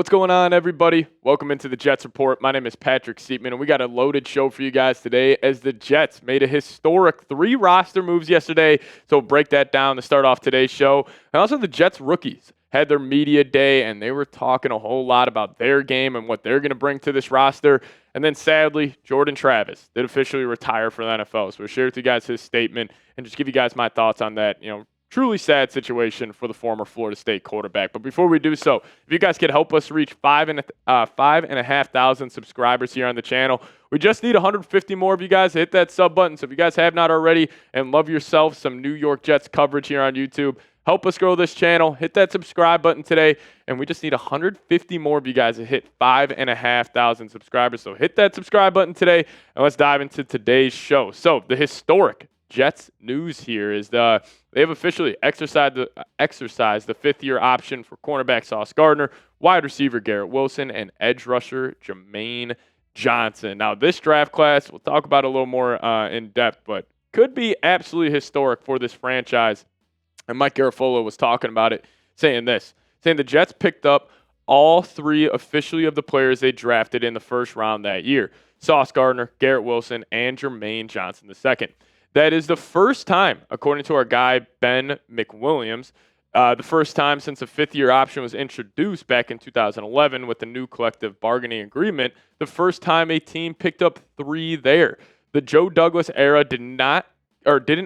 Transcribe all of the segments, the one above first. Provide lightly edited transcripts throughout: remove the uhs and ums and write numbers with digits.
What's going on, everybody? Welcome into the Jets Report. My name is Patrick Siepman, and we got a loaded show for you guys today as the Jets made a historic 3 roster moves yesterday. So we'll break that down to start off today's show. And also the Jets rookies had their media day, and they were talking a whole lot about their game and what they're going to bring to this roster. And then sadly, Jordan Travis did officially retire for the NFL. So we'll share with you guys his statement and just give you guys my thoughts on that, truly sad situation for the former Florida State quarterback. But before we do so, if you guys could help us reach 5,500 subscribers here on the channel, we just need 150 more of you guys to hit that sub button. So if you guys have not already and love yourself some New York Jets coverage here on YouTube, help us grow this channel. Hit that subscribe button today. And we just need 150 more of you guys to hit 5,500 subscribers. So hit that subscribe button today, and let's dive into today's show. So the historic Jets news here is they have officially exercised the fifth-year option for cornerback Sauce Gardner, wide receiver Garrett Wilson, and edge rusher Jermaine Johnson. Now, this draft class, we'll talk about a little more in depth, but could be absolutely historic for this franchise. And Mike Garafolo was talking about it, saying the Jets picked up all 3 officially of the players they drafted in the first round that year: Sauce Gardner, Garrett Wilson, and Jermaine Johnson II. That is the first time, according to our guy, Ben McWilliams, the first time since a fifth-year option was introduced back in 2011 with the new collective bargaining agreement, the first time a team picked up 3 there. The Joe Douglas era didn't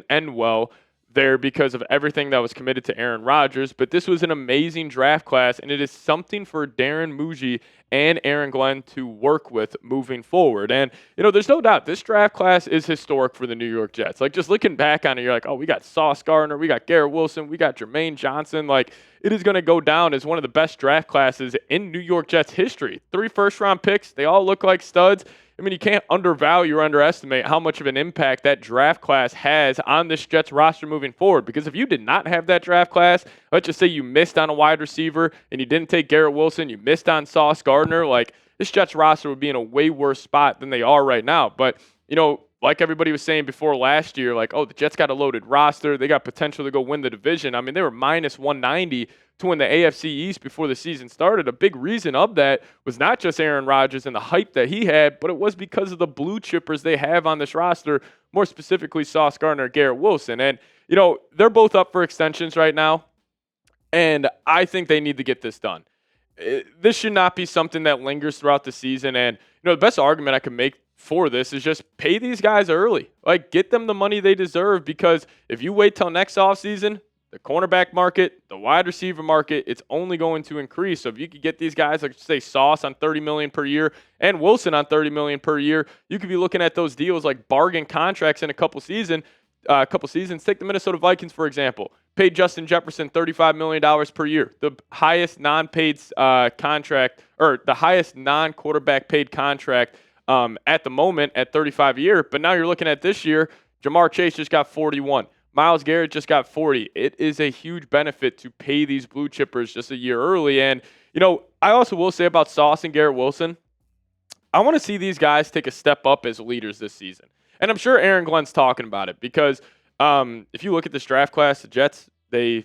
end well there because of everything that was committed to Aaron Rodgers, but this was an amazing draft class, and it is something for Darren Muji and Aaron Glenn to work with moving forward. And, there's no doubt this draft class is historic for the New York Jets. Like, just looking back on it, you're like, oh, we got Sauce Gardner, we got Garrett Wilson, we got Jermaine Johnson. Like, it is going to go down as one of the best draft classes in New York Jets history. 3 first-round picks, they all look like studs. I mean, you can't undervalue or underestimate how much of an impact that draft class has on this Jets roster moving forward. Because if you did not have that draft class, let's just say you missed on a wide receiver and you didn't take Garrett Wilson, you missed on Sauce Gardner, like, this Jets roster would be in a way worse spot than they are right now. But, like everybody was saying before last year, like, oh, the Jets got a loaded roster. They got potential to go win the division. I mean, they were minus 190 to win the AFC East before the season started. A big reason of that was not just Aaron Rodgers and the hype that he had, but it was because of the blue chippers they have on this roster, more specifically Sauce Gardner and Garrett Wilson. And, they're both up for extensions right now, and I think they need to get this done. This should not be something that lingers throughout the season. And, the best argument I can make for this is just pay these guys early. Like, get them the money they deserve, because if you wait till next offseason, the cornerback market, the wide receiver market, it's only going to increase. So if you could get these guys, like say Sauce on $30 million per year and Wilson on $30 million per year, you could be looking at those deals like bargain contracts in a couple seasons. Take the Minnesota Vikings, for example. Paid Justin Jefferson $35 million per year, the highest non-paid contract, or the highest non-quarterback paid contract at the moment at 35 a year. But now you're looking at this year, Jamar Chase just got 41. Myles Garrett just got 40. It is a huge benefit to pay these blue chippers just a year early. And, I also will say about Sauce and Garrett Wilson, I want to see these guys take a step up as leaders this season. And I'm sure Aaron Glenn's talking about it, because if you look at this draft class, the Jets, they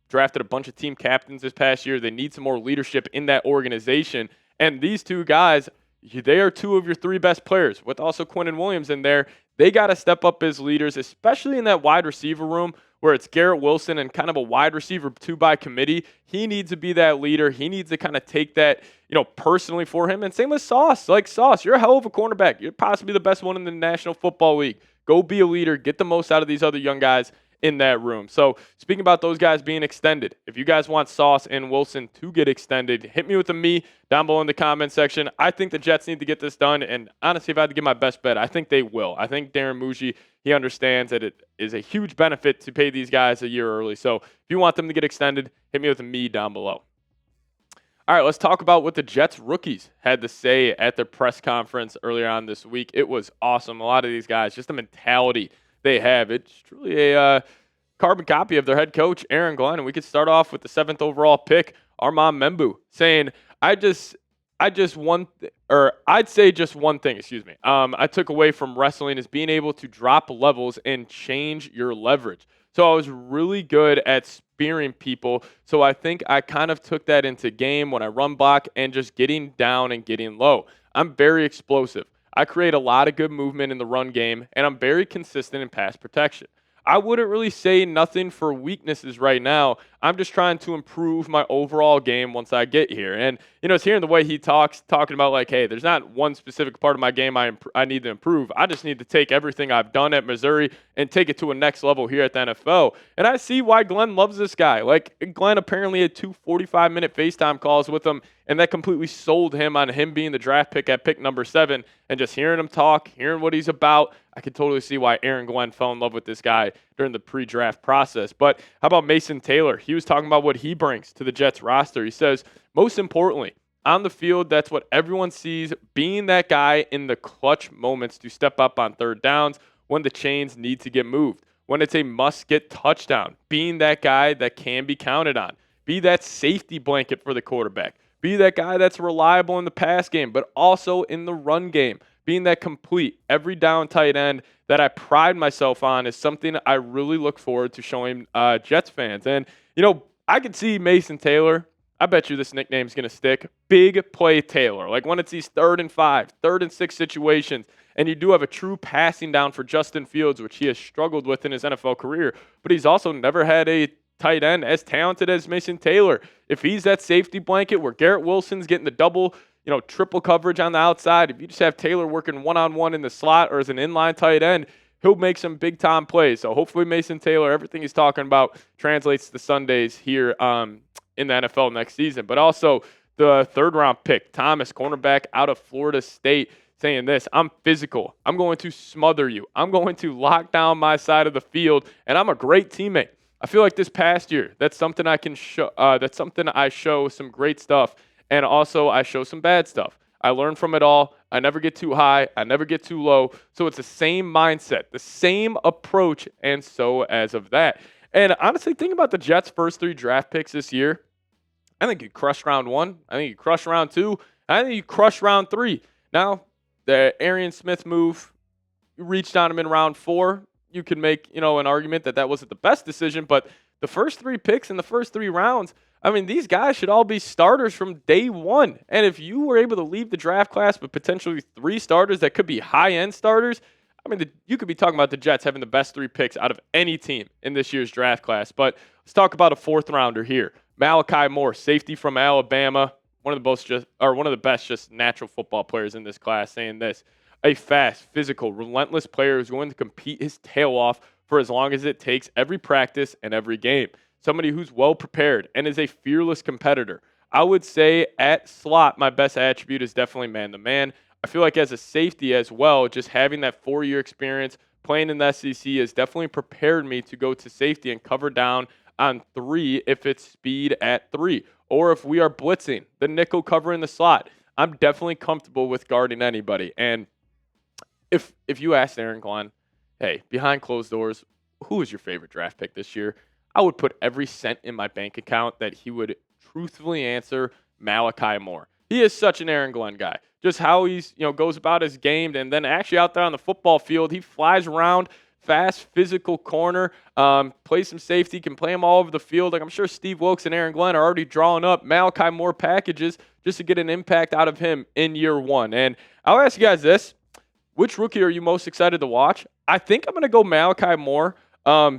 drafted a bunch of team captains this past year. They need some more leadership in that organization. And these 2 guys, they are 2 of your 3 best players, with also Quinnen Williams in there. They got to step up as leaders, especially in that wide receiver room where it's Garrett Wilson and kind of a wide receiver 2 by committee. He needs to be that leader. He needs to kind of take that, personally for him. And same with Sauce. Like, Sauce, you're a hell of a cornerback. You're possibly the best one in the National Football League. Go be a leader. Get the most out of these other young guys in that room. So speaking about those guys being extended, if you guys want Sauce and Wilson to get extended, hit me with a me down below in the comment section. I think the Jets need to get this done, and honestly, if I had to give my best bet, I think they will. I think Darren Muji, he understands that it is a huge benefit to pay these guys a year early. So if you want them to get extended, hit me with a me down below. All right, let's talk about what the Jets rookies had to say at their press conference earlier on this week. It was awesome. A lot of these guys, just the mentality they have. It's truly a carbon copy of their head coach, Aaron Glenn. And we could start off with the 7th overall pick, Armand Membu, saying, I just want or I'd say just one thing, excuse me. I took away from wrestling is being able to drop levels and change your leverage. So I was really good at spearing people. So I think I kind of took that into game when I run block and just getting down and getting low. I'm very explosive. I create a lot of good movement in the run game, and I'm very consistent in pass protection. I wouldn't really say nothing for weaknesses right now. I'm just trying to improve my overall game once I get here. And, it's hearing the way he talks, talking about like, hey, there's not one specific part of my game I need to improve. I just need to take everything I've done at Missouri and take it to a next level here at the NFL. And I see why Glenn loves this guy. Like, Glenn apparently had 2 45-minute FaceTime calls with him, and that completely sold him on him being the draft pick at pick number 7. And just hearing him talk, hearing what he's about, I can totally see why Aaron Glenn fell in love with this guy during the pre-draft process. But how about Mason Taylor? He was talking about what he brings to the Jets roster. He says, most importantly, on the field, that's what everyone sees, being that guy in the clutch moments to step up on third downs when the chains need to get moved, when it's a must-get touchdown, being that guy that can be counted on, be that safety blanket for the quarterback, be that guy that's reliable in the pass game, but also in the run game, being that complete, every down tight end that I pride myself on is something I really look forward to showing Jets fans. And, I could see Mason Taylor. I bet you this nickname's going to stick. Big play Taylor. Like when it's these 3rd and 5, 3rd and 6 situations, and you do have a true passing down for Justin Fields, which he has struggled with in his NFL career, but he's also never had a tight end as talented as Mason Taylor. If he's that safety blanket where Garrett Wilson's getting the double, triple coverage on the outside, if you just have Taylor working one-on-one in the slot or as an inline tight end, he'll make some big-time plays. So hopefully Mason Taylor, everything he's talking about translates to Sundays here in the NFL next season. But also the 3rd-round pick, Thomas, cornerback out of Florida State, saying this: I'm physical. I'm going to smother you. I'm going to lock down my side of the field, and I'm a great teammate. I feel like this past year, that's something I can show. That's something I show some great stuff, and also I show some bad stuff. I learn from it all. I never get too high. I never get too low. So it's the same mindset, the same approach, and so as of that. And honestly, think about the Jets' first 3 draft picks this year. I think you crushed round 1. I think you crushed round 2. I think you crushed round 3. Now, the Arian Smith move, you reached on him in round 4. You could make, an argument that wasn't the best decision, but the first 3 picks in the first 3 rounds, I mean, these guys should all be starters from day one. And if you were able to leave the draft class with potentially 3 starters that could be high-end starters, I mean, you could be talking about the Jets having the best 3 picks out of any team in this year's draft class. But let's talk about a 4th-rounder here. Malachi Moore, safety from Alabama, one of the best just natural football players in this class, saying this: a fast, physical, relentless player who's going to compete his tail off for as long as it takes every practice and every game. Somebody who's well prepared and is a fearless competitor. I would say at slot, my best attribute is definitely man-to-man. I feel like as a safety as well, just having that 4-year experience playing in the SEC has definitely prepared me to go to safety and cover down on 3 if it's speed at 3. Or if we are blitzing, the nickel cover in the slot. I'm definitely comfortable with guarding anybody. And if you asked Aaron Glenn, hey, behind closed doors, who is your favorite draft pick this year? I would put every cent in my bank account that he would truthfully answer Malachi Moore. He is such an Aaron Glenn guy. Just how he's, goes about his game, and then actually out there on the football field, he flies around, fast, physical corner, plays some safety, can play him all over the field. Like I'm sure Steve Wilkes and Aaron Glenn are already drawing up Malachi Moore packages just to get an impact out of him in year 1. And I'll ask you guys this: which rookie are you most excited to watch? I think I'm going to go Malachi Moore.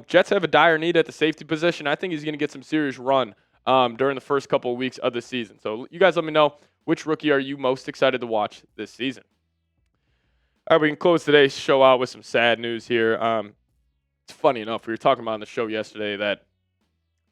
Jets have a dire need at the safety position. I think he's going to get some serious run during the first couple of weeks of the season. So you guys let me know, which rookie are you most excited to watch this season? All right, we can close today's show out with some sad news here. It's funny enough, we were talking about on the show yesterday that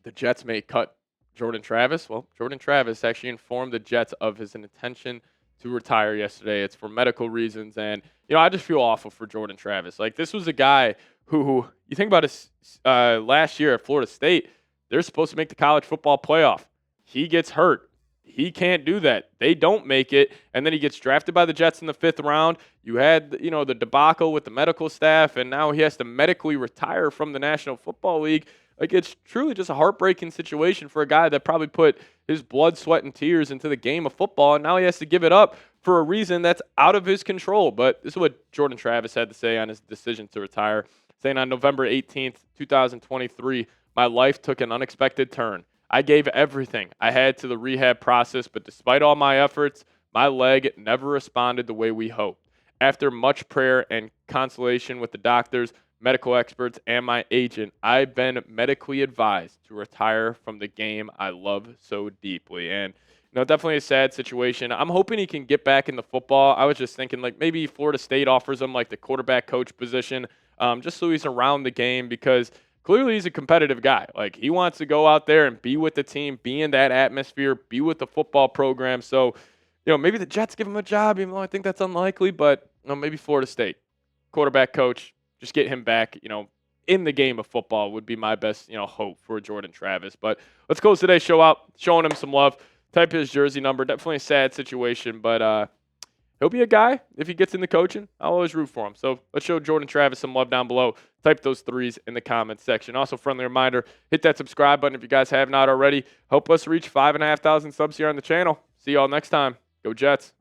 the Jets may cut Jordan Travis. Well, Jordan Travis actually informed the Jets of his intention to retire yesterday. It's for medical reasons, and I just feel awful for Jordan Travis. Like, this was a guy who you think about his last year at Florida State, they're supposed to make the college football playoff. He gets hurt. He can't do that. They don't make it, and then he gets drafted by the Jets in the 5th round. You had, the debacle with the medical staff, and now he has to medically retire from the National Football League. Like, it's truly just a heartbreaking situation for a guy that probably put his blood, sweat, and tears into the game of football, and now he has to give it up for a reason that's out of his control. But this is what Jordan Travis had to say on his decision to retire, saying on November 18th, 2023, my life took an unexpected turn. I gave everything I had to the rehab process, but despite all my efforts, my leg never responded the way we hoped. After much prayer and consultation with the doctors, medical experts, and my agent, I've been medically advised to retire from the game I love so deeply. And definitely a sad situation. I'm hoping he can get back into football. I was just thinking, like, maybe Florida State offers him like the quarterback coach position, just so he's around the game, because clearly he's a competitive guy. Like, he wants to go out there and be with the team, be in that atmosphere, be with the football program. So, maybe the Jets give him a job, even though I think that's unlikely. But maybe Florida State quarterback coach, just get him back, in the game of football would be my best, hope for Jordan Travis. But let's close today's show out showing him some love. Type his jersey number. Definitely a sad situation, but he'll be a guy if he gets into coaching. I'll always root for him. So let's show Jordan Travis some love down below. Type those threes in the comments section. Also, friendly reminder, hit that subscribe button if you guys have not already. Help us reach 5,500 subs here on the channel. See y'all next time. Go Jets.